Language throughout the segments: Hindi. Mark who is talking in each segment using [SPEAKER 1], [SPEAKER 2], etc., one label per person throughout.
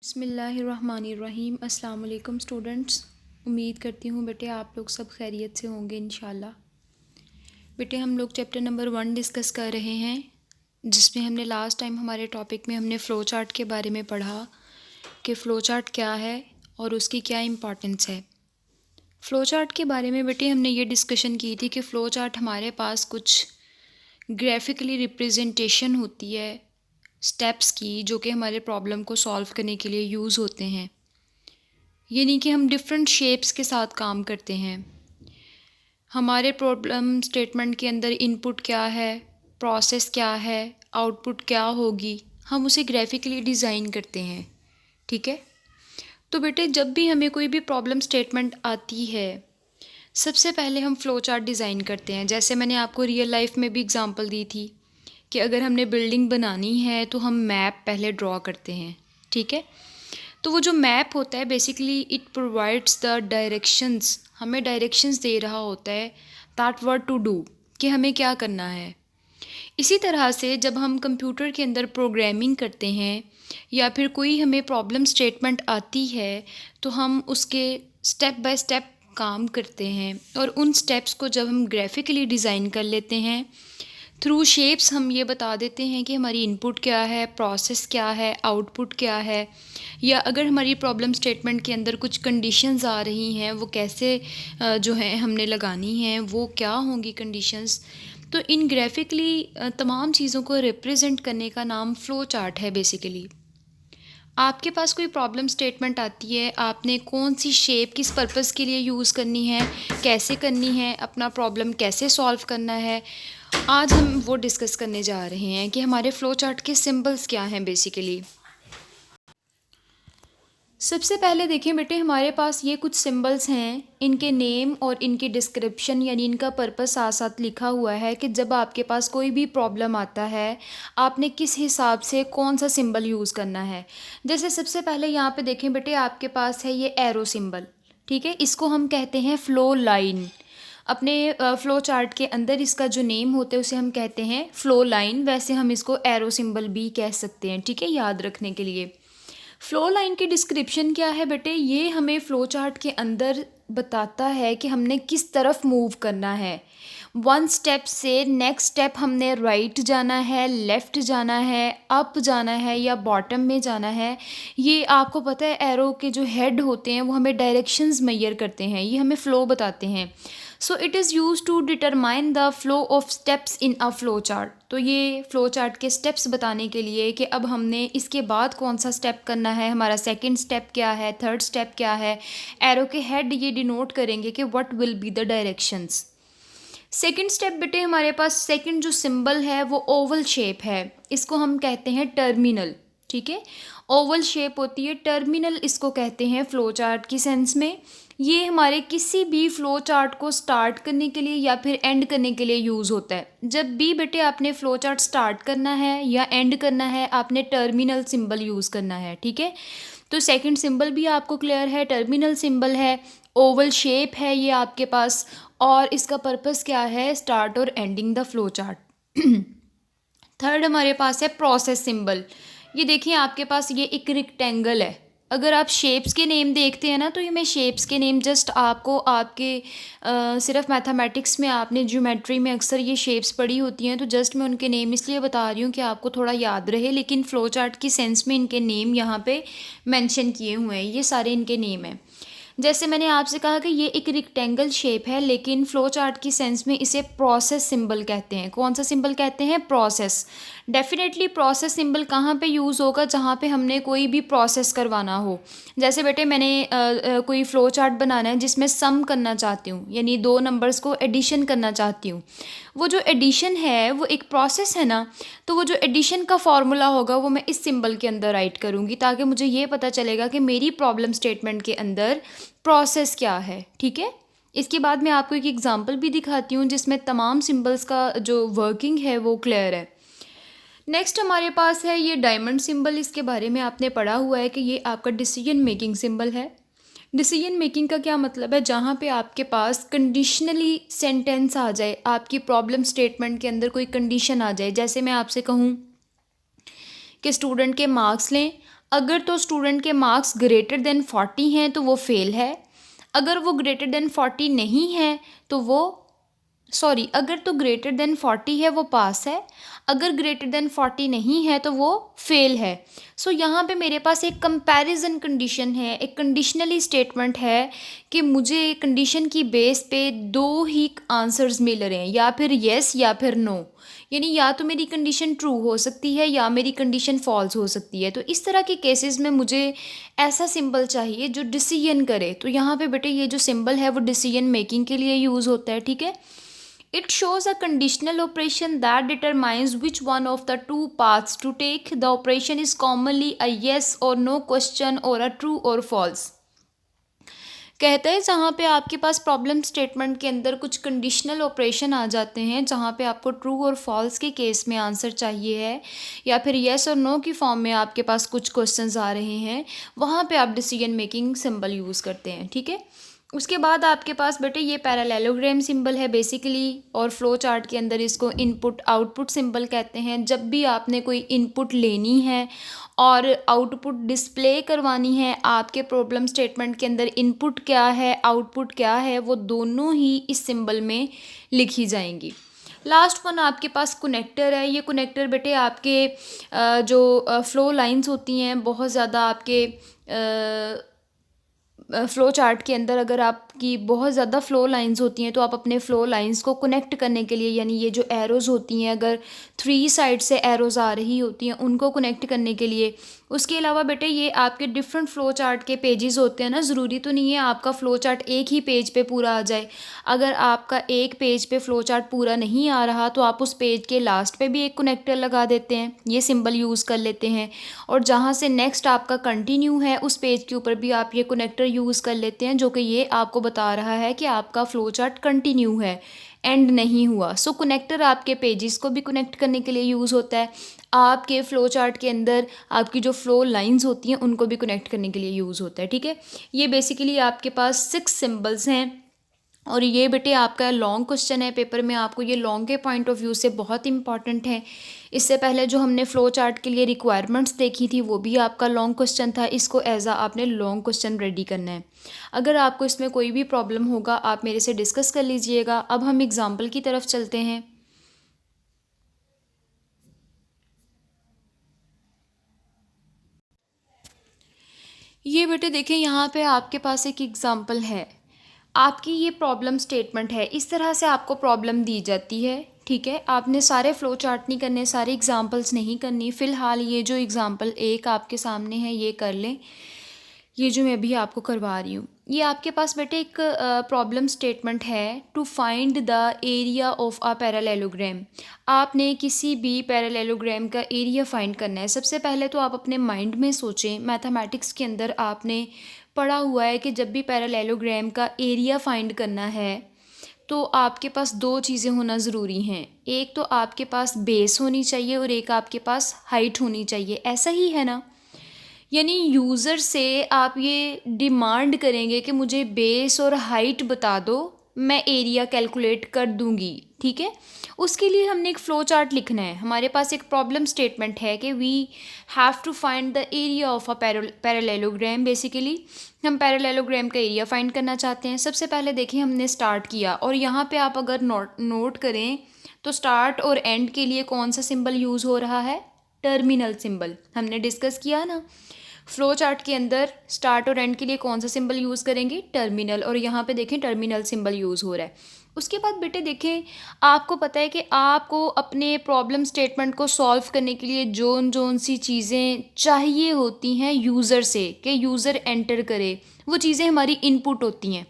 [SPEAKER 1] बिस्मिल्लाहिर्रहमानिर्रहीम। अस्सलाम वालेकुम स्टूडेंट्स। उम्मीद करती हूँ बेटे आप लोग सब खैरियत से होंगे इंशाल्लाह। बेटे हम लोग चैप्टर नंबर 1 डिस्कस कर रहे हैं, जिसमें हमने लास्ट टाइम हमारे टॉपिक में हमने फ़्लो चार्ट के बारे में पढ़ा कि फ़्लो चार्ट क्या है और उसकी क्या इम्पॉर्टेंस है। फ़्लो चार्ट के बारे में बेटे हमने ये डिस्कशन की थी कि फ़्लो चार्ट हमारे पास कुछ ग्राफिकली रिप्रेजेंटेशन होती है स्टेप्स की, जो कि हमारे प्रॉब्लम को सॉल्व करने के लिए यूज़ होते हैं। यानी कि हम डिफरेंट शेप्स के साथ काम करते हैं। हमारे प्रॉब्लम स्टेटमेंट के अंदर इनपुट क्या है, प्रोसेस क्या है, आउटपुट क्या होगी, हम उसे ग्राफिकली डिज़ाइन करते हैं। ठीक है। तो बेटे जब भी हमें कोई भी प्रॉब्लम स्टेटमेंट आती है, सबसे पहले हम फ़्लो चार्ट डिज़ाइन करते हैं। जैसे मैंने आपको रियल लाइफ में भी एग्जांपल दी थी कि अगर हमने बिल्डिंग बनानी है तो हम मैप पहले ड्रॉ करते हैं। ठीक है। तो वो जो मैप होता है basically it provides the directions, हमें डायरेक्शंस दे रहा होता है दैट व्हाट टू डू, कि हमें क्या करना है। इसी तरह से जब हम कंप्यूटर के अंदर प्रोग्रामिंग करते हैं या फिर कोई हमें प्रॉब्लम स्टेटमेंट आती है, तो हम उसके स्टेप बाय स्टेप काम करते हैं और उन स्टेप्स को जब हम ग्राफिकली डिज़ाइन कर लेते हैं थ्रू शेप्स, हम ये बता देते हैं कि हमारी इनपुट क्या है, प्रोसेस क्या है, आउटपुट क्या है, या अगर हमारी प्रॉब्लम स्टेटमेंट के अंदर कुछ कंडीशंस आ रही हैं वो कैसे जो है हमने लगानी हैं, वो क्या होंगी कंडीशंस। तो इन ग्राफिकली तमाम चीज़ों को रिप्रेजेंट करने का नाम फ़्लो चार्ट है बेसिकली। आपके पास कोई प्रॉब्लम स्टेटमेंट आती है, आपने कौन सी शेप किस पर्पस के लिए यूज़ करनी है, कैसे करनी है, अपना प्रॉब्लम कैसे सॉल्व करना है, आज हम वो डिस्कस करने जा रहे हैं कि हमारे फ़्लो चार्ट के सिंबल्स क्या हैं बेसिकली। सबसे पहले देखिए बेटे हमारे पास ये कुछ सिंबल्स हैं, इनके नेम और इनकी डिस्क्रिप्शन यानी इनका पर्पस साथ साथ लिखा हुआ है कि जब आपके पास कोई भी प्रॉब्लम आता है आपने किस हिसाब से कौन सा सिंबल यूज़ करना है। जैसे सबसे पहले यहाँ पे देखें बेटे आपके पास है ये एरो सिंबल। ठीक है, इसको हम कहते हैं फ़्लो लाइन। अपने फ़्लो चार्ट के अंदर इसका जो नेम होता है उसे हम कहते हैं फ़्लो लाइन, वैसे हम इसको एरो सिंबल भी कह सकते हैं। ठीक है, याद रखने के लिए। फ़्लो लाइन की डिस्क्रिप्शन क्या है बेटे, ये हमें फ़्लो चार्ट के अंदर बताता है कि हमने किस तरफ मूव करना है। वन स्टेप से नेक्स्ट स्टेप हमने राइट जाना है, लेफ़्ट जाना है, अप जाना है या बॉटम में जाना है। ये आपको पता है एरो के जो हेड होते हैं वो हमें डायरेक्शंस मेजर करते हैं, ये हमें फ़्लो बताते हैं। So it is use to determine the flow of steps in a flow chart. तो ये फ्लो चार्ट के स्टेप्स बताने के लिए कि अब हमने इसके बाद कौन सा स्टेप करना है, हमारा सेकंड स्टेप क्या है, थर्ड स्टेप क्या है। एरो के हेड ये डिनोट करेंगे कि what will be the directions. Second step बेटे हमारे पास सेकंड जो सिंबल है वो ओवल शेप है, इसको हम कहते हैं टर्मिनल। ठीक है, ओवल शेप होती है, टर्मिनल इसको कहते हैं फ्लो चार्ट की सेंस में। ये हमारे किसी भी फ्लो चार्ट को स्टार्ट करने के लिए या फिर एंड करने के लिए यूज़ होता है। जब भी बेटे आपने फ्लो चार्ट स्टार्ट करना है या एंड करना है आपने टर्मिनल सिंबल यूज़ करना है। ठीक है, तो सेकंड सिंबल भी आपको क्लियर है, टर्मिनल सिंबल है, ओवल शेप है ये आपके पास, और इसका पर्पस क्या है, स्टार्ट और ending the flow chart. Third हमारे पास है प्रोसेस सिंबल। ये देखिए आपके पास ये एक रेक्टेंगल है। अगर आप शेप्स के नेम देखते हैं ना, तो ये मैं शेप्स के नेम जस्ट आपको आपके सिर्फ मैथमेटिक्स में आपने ज्योमेट्री में अक्सर ये शेप्स पढ़ी होती हैं, तो जस्ट मैं उनके नेम इसलिए बता रही हूँ कि आपको थोड़ा याद रहे, लेकिन फ़्लो चार्ट की सेंस में इनके नेम यहाँ पे मेंशन किए हुए हैं, ये सारे इनके नेम हैं। जैसे मैंने आपसे कहा कि ये एक रेक्टेंगल शेप है, लेकिन फ़्लो चार्ट की सेंस में इसे प्रोसेस सिंबल कहते हैं। कौन सा सिंबल कहते हैं, प्रोसेस। डेफिनेटली प्रोसेस सिंबल कहाँ पे यूज़ होगा, जहाँ पे हमने कोई भी प्रोसेस करवाना हो। जैसे बेटे मैंने कोई फ़्लो चार्ट बनाना है जिसमें सम करना चाहती हूँ, यानी दो नंबर्स को एडिशन करना चाहती हूँ। वो जो एडिशन है वो एक प्रोसेस है ना, तो वो जो एडिशन का फॉर्मूला होगा वो मैं इस सिंबल के अंदर राइट करूँगी, ताकि मुझे ये पता चलेगा कि मेरी प्रॉब्लम स्टेटमेंट के अंदर प्रोसेस क्या है। ठीक है, इसके बाद मैं आपको एक एग्जांपल भी दिखाती हूँ जिसमें तमाम सिंबल्स का जो वर्किंग है वो क्लियर है। नेक्स्ट हमारे पास है ये डायमंड सिंबल। इसके बारे में आपने पढ़ा हुआ है कि ये आपका डिसीजन मेकिंग सिंबल है। डिसीजन मेकिंग का क्या मतलब है, जहाँ पे आपके पास कंडीशनली सेंटेंस आ जाए, आपकी प्रॉब्लम स्टेटमेंट के अंदर कोई कंडीशन आ जाए। जैसे मैं आपसे कहूँ कि स्टूडेंट के मार्क्स लें, अगर तो स्टूडेंट के मार्क्स ग्रेटर देन 40 हैं तो वो फेल है, अगर वो ग्रेटर देन 40 नहीं है तो वो अगर तो ग्रेटर देन 40 है वो पास है, अगर ग्रेटर देन 40 नहीं है तो वो फेल है। यहाँ पे मेरे पास एक कंपैरिजन कंडीशन है, एक कंडीशनली स्टेटमेंट है कि मुझे कंडीशन की बेस पे दो ही आंसर्स मिल रहे हैं, या फिर येस या फिर नो। यानी या तो मेरी कंडीशन ट्रू हो सकती है या मेरी कंडीशन फॉल्स हो सकती है। तो इस तरह के केसेस में मुझे ऐसा सिंबल चाहिए जो डिसीजन करे। तो यहाँ पे बेटे ये जो सिंबल है वो डिसीजन मेकिंग के लिए यूज़ होता है, ठीक है। It shows a conditional operation that determines which one of the two paths to take. The operation is commonly a yes or no question or a true or false. कहते हैं जहाँ पे आपके पास प्रॉब्लम स्टेटमेंट के अंदर कुछ कंडीशनल ऑपरेशन आ जाते हैं, जहाँ पे आपको ट्रू और फॉल्स के केस में आंसर चाहिए है या फिर येस और नो की फॉर्म में आपके पास कुछ क्वेश्चंस आ रहे हैं, वहाँ पे आप डिसीजन मेकिंग सिंबल यूज़ करते हैं, ठीक है। उसके बाद आपके पास बेटे ये पैरेललोग्राम सिंबल है बेसिकली, और फ्लो चार्ट के अंदर इसको इनपुट आउटपुट सिंबल कहते हैं। जब भी आपने कोई इनपुट लेनी है और आउटपुट डिस्प्ले करवानी है, आपके प्रॉब्लम स्टेटमेंट के अंदर इनपुट क्या है आउटपुट क्या है वो दोनों ही इस सिंबल में लिखी जाएंगी। लास्ट वन आपके पास कनेक्टर है। ये कनेक्टर बेटे आपके जो फ्लो लाइंस होती हैं, बहुत ज़्यादा आपके फ़्लो चार्ट के अंदर अगर आपकी बहुत ज़्यादा फ़्लो लाइंस होती हैं तो आप अपने फ़्लो लाइंस को कनेक्ट करने के लिए, यानी ये जो एरोज़ होती हैं, अगर 3 साइड से एरोज़ आ रही होती हैं उनको कनेक्ट करने के लिए। उसके अलावा बेटे ये आपके डिफरेंट फ़्लो चार्ट के पेजेस होते हैं ना, ज़रूरी तो नहीं है आपका फ़्लो चार्ट एक ही पेज पे पूरा आ जाए। अगर आपका एक पेज पे फ़्लो चार्ट पूरा नहीं आ रहा तो आप उस पेज के लास्ट पे भी एक कनेक्टर लगा देते हैं, ये सिंबल यूज़ कर लेते हैं। और जहाँ से नेक्स्ट आपका कंटिन्यू है उस पेज के ऊपर भी आप ये कनेक्टर यूज़ कर लेते हैं, जो कि ये आपको बता रहा है कि आपका फ़्लो चार्ट कंटिन्यू है, एंड नहीं हुआ। कनेक्टर आपके पेजेस को भी कनेक्ट करने के लिए यूज़ होता है, आपके फ़्लो चार्ट के अंदर आपकी जो फ़्लो लाइंस होती हैं उनको भी कनेक्ट करने के लिए यूज़ होता है, ठीक है। ये बेसिकली आपके पास 6 सिंबल्स हैं, और ये बेटे आपका लॉन्ग क्वेश्चन है पेपर में, आपको ये लॉन्ग के पॉइंट ऑफ व्यू से बहुत इंपॉर्टेंट है। इससे पहले जो हमने फ़्लो चार्ट के लिए रिक्वायरमेंट्स देखी थी वो भी आपका लॉन्ग क्वेश्चन था, इसको एज आपने लॉन्ग क्वेश्चन रेडी करना है। अगर आपको इसमें कोई भी प्रॉब्लम होगा आप मेरे से डिस्कस कर लीजिएगा। अब हम एग्ज़ाम्पल की तरफ चलते हैं। ये बेटे देखिए यहाँ पे आपके पास एक एग्ज़ाम्पल है। आपकी ये प्रॉब्लम स्टेटमेंट है, इस तरह से आपको प्रॉब्लम दी जाती है, ठीक है। आपने सारे फ़्लो चार्ट नहीं करने, सारे एग्जांपल्स नहीं करनी। फ़िलहाल ये जो एग्ज़ाम्पल एक आपके सामने है ये कर लें, ये जो मैं अभी आपको करवा रही हूँ। ये आपके पास बेटे एक प्रॉब्लम स्टेटमेंट है, to find the area of a parallelogram. आपने किसी भी पैरेललोग्राम का एरिया फाइंड करना है। सबसे पहले तो आप अपने माइंड में सोचें, मैथमेटिक्स के अंदर आपने पढ़ा हुआ है कि जब भी पैरेललोग्राम का एरिया फाइंड करना है तो आपके पास दो चीज़ें होना ज़रूरी हैं। एक तो आपके पास बेस होनी चाहिए और एक आपके पास हाइट होनी चाहिए, ऐसा ही है ना। यानी यूज़र से आप ये डिमांड करेंगे कि मुझे बेस और हाइट बता दो, मैं एरिया कैलकुलेट कर दूंगी, ठीक है। उसके लिए हमने एक फ़्लो चार्ट लिखना है। हमारे पास एक प्रॉब्लम स्टेटमेंट है कि we have to find the area of a parallelogram. Basically हम पैरेललोग्राम का एरिया फाइंड करना चाहते हैं। सबसे पहले देखिए हमने स्टार्ट किया, और यहाँ पे आप अगर नोट करें तो स्टार्ट और एंड के लिए कौन सा सिंबल यूज़ हो रहा है, टर्मिनल सिंबल। हमने डिस्कस किया ना फ्लो चार्ट के अंदर स्टार्ट और एंड के लिए कौन सा सिंबल यूज़ करेंगे, टर्मिनल, और यहाँ पे देखें टर्मिनल सिंबल यूज़ हो रहा है। उसके बाद बेटे देखें, आपको पता है कि आपको अपने प्रॉब्लम स्टेटमेंट को सॉल्व करने के लिए जोन सी चीज़ें चाहिए होती हैं यूज़र से कि यूज़र एंटर करे, वो चीज़ें हमारी इनपुट होती हैं।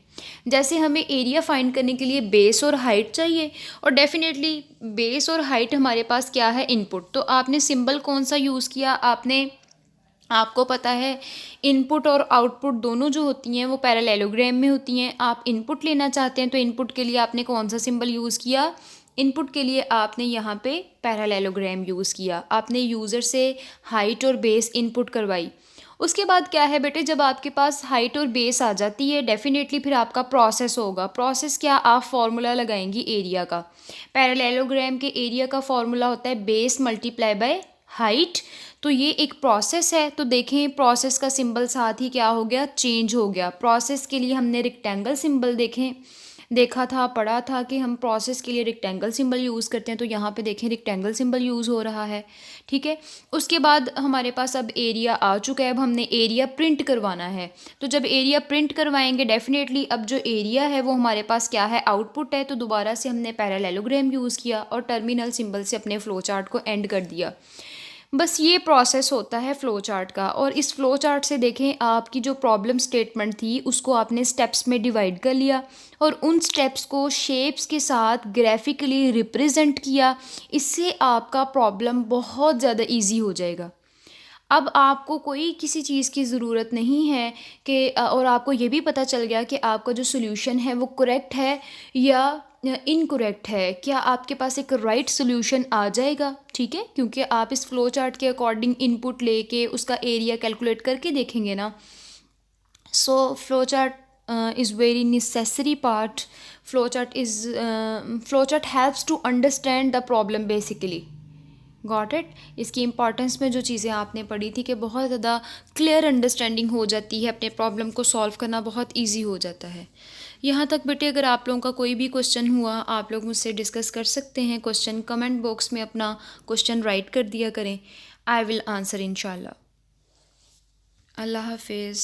[SPEAKER 1] जैसे हमें एरिया फाइंड करने के लिए बेस और हाइट चाहिए, और डेफिनेटली बेस और हाइट हमारे पास क्या है, इनपुट। तो आपने सिंबल कौन सा यूज़ किया, आपको पता है इनपुट और आउटपुट दोनों जो होती हैं वो पैरेललोग्राम में होती हैं। आप इनपुट लेना चाहते हैं तो इनपुट के लिए आपने कौन सा सिंबल यूज़ किया, इनपुट के लिए आपने यहाँ पे पैरेललोग्राम यूज़ किया। आपने यूज़र से हाइट और बेस इनपुट करवाई। उसके बाद क्या है बेटे, जब आपके पास हाइट और बेस आ जाती है डेफिनेटली फिर आपका प्रोसेस होगा। प्रोसेस क्या, आप फार्मूला लगाएंगी एरिया का। पैरेललोग्राम के एरिया का फार्मूला होता है बेस मल्टीप्लाई बाय हाइट। तो ये एक प्रोसेस है, तो देखें प्रोसेस का सिंबल साथ ही क्या हो गया, चेंज हो गया। प्रोसेस के लिए हमने रेक्टेंगल सिंबल देखा था, पढ़ा था कि हम प्रोसेस के लिए रेक्टेंगल सिंबल यूज़ करते हैं, तो यहाँ पे देखें रेक्टेंगल सिंबल यूज़ हो रहा है। ठीक है, उसके बाद हमारे पास अब एरिया आ चुका है, अब हमने एरिया प्रिंट करवाना है। तो जब एरिया प्रिंट करवाएंगे डेफिनेटली अब जो एरिया है वो हमारे पास क्या है, आउटपुट है। तो दोबारा से हमने पैरेललोग्राम यूज़ किया और टर्मिनल सिंबल से अपने फ्लो चार्ट को एंड कर दिया। बस ये प्रोसेस होता है फ़्लो चार्ट का। और इस फ़्लो चार्ट से देखें आपकी जो प्रॉब्लम स्टेटमेंट थी उसको आपने स्टेप्स में डिवाइड कर लिया और उन स्टेप्स को शेप्स के साथ ग्राफिकली रिप्रेजेंट किया। इससे आपका प्रॉब्लम बहुत ज़्यादा इजी हो जाएगा। अब आपको कोई किसी चीज़ की ज़रूरत नहीं है कि और आपको ये भी पता चल गया कि आपका जो सॉल्यूशन है वो करेक्ट है या इनकरेक्ट है, क्या आपके पास एक राइट सॉल्यूशन आ जाएगा। ठीक है, क्योंकि आप इस फ्लो चार्ट के अकॉर्डिंग इनपुट लेके उसका एरिया कैलकुलेट करके देखेंगे ना। So flow chart is very necessary part. Flow chart helps to understand the problem basically. Got it. इसकी इंपॉर्टेंस में जो चीज़ें आपने पढ़ी थी कि बहुत ज़्यादा क्लियर अंडरस्टैंडिंग हो जाती है, अपने प्रॉब्लम को सॉल्व करना बहुत इजी हो जाता है। यहाँ तक बेटे अगर आप लोगों का कोई भी क्वेश्चन हुआ आप लोग मुझसे डिस्कस कर सकते हैं। क्वेश्चन कमेंट बॉक्स में अपना क्वेश्चन राइट कर दिया करें, आई विल आंसर इंशाल्लाह। अल्लाह हाफिज़।